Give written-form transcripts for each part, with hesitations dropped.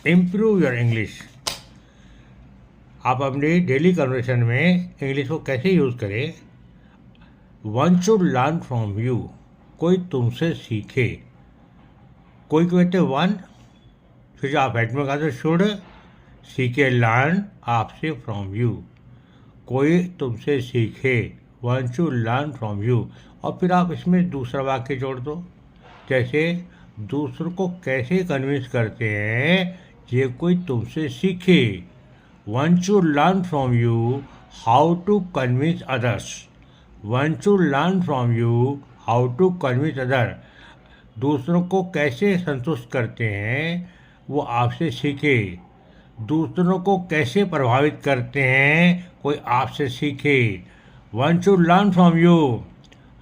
Improve your English. आप अपनी daily conversation में इंग्लिश को कैसे यूज़ करें। One should learn from you, कोई तुमसे सीखे। कोई कहते वन, फिर आप हेड में कहा तो शुड, सीखे लर्न आपसे फ्रॉम यू, कोई तुमसे सीखे। One should learn from you. और फिर आप इसमें दूसरा वाक्य जोड़ दो, जैसे दूसरों को कैसे कन्विंस करते हैं ये कोई तुमसे सीखे। One should learn from you how to convince others. One should learn from you how to convince other. दूसरों को कैसे संतुष्ट करते हैं वो आपसे सीखे। दूसरों को कैसे प्रभावित करते हैं कोई आपसे सीखे। One should learn from you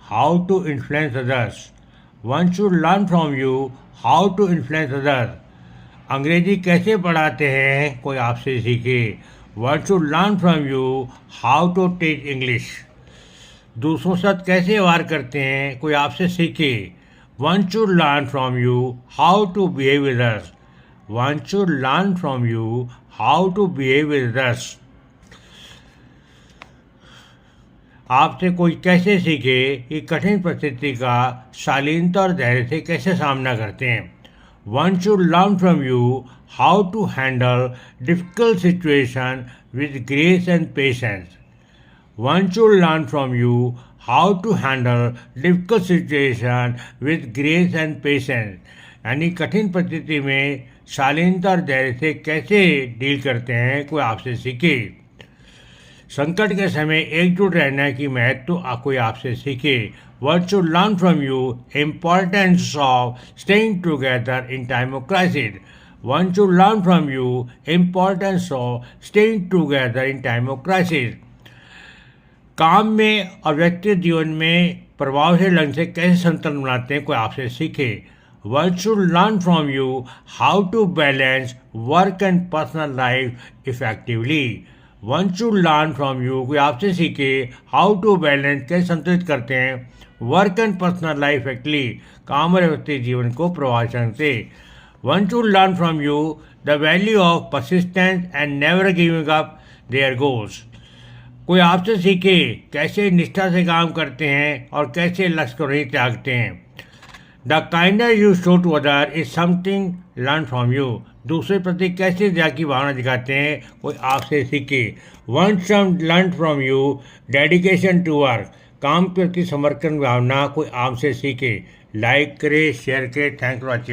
how to influence others. One should learn from you how to influence other. Angrezi कैसे पढ़ाते हैं कोई आपसे सीखे। One should learn from you how to teach English. दूसरों के साथ कैसे व्यवहार करते हैं कोई आपसे सीखे। One should learn from you how to behave with others. One should learn from you how to behave with others. आपसे कोई कैसे सीखे कि कठिन परिस्थिति का शालीनता और धैर्य से कैसे सामना करते हैं। One should learn from you how to handle difficult situation with grace and patience. One should learn from you how to handle difficult situation with grace and patience. यानी कठिन परिस्थिति में शालीनता और धैर्य से कैसे डील करते हैं कोई आपसे सीखे। संकट के समय एकजुट रहने की महत्व कोई आपसे सीखे। One should learn from you importance of staying together in time of crisis. One should learn from you importance of staying together in time of crisis. काम में और व्यक्तिगत जीवन में प्रभावशाली ढंग से कैसे संतुलन बनाते हैं कोई आपसे सीखे। One should learn from you how to balance work and personal life effectively. One should learn from you, कोई आपसे सीखे हाउ टू बैलेंस, कैसे संतुलित करते हैं work and personal life effectively, काम और व्यक्तिगत जीवन को प्रभावशाली से। One should learn from you the value of persistence and never giving up their goals. कोई आपसे सीखे कैसे निष्ठा से काम करते हैं और कैसे लक्ष्य को नहीं त्यागते हैं। The kindness you show to other is something learn from you. दूसरे प्रति कैसे दया की भावना दिखाते हैं कोई आपसे सीखे। One should learn from you dedication to work. काम के प्रति समर्पण भावना कोई आपसे सीखे। लाइक करें, शेयर करें। Thanks for watching.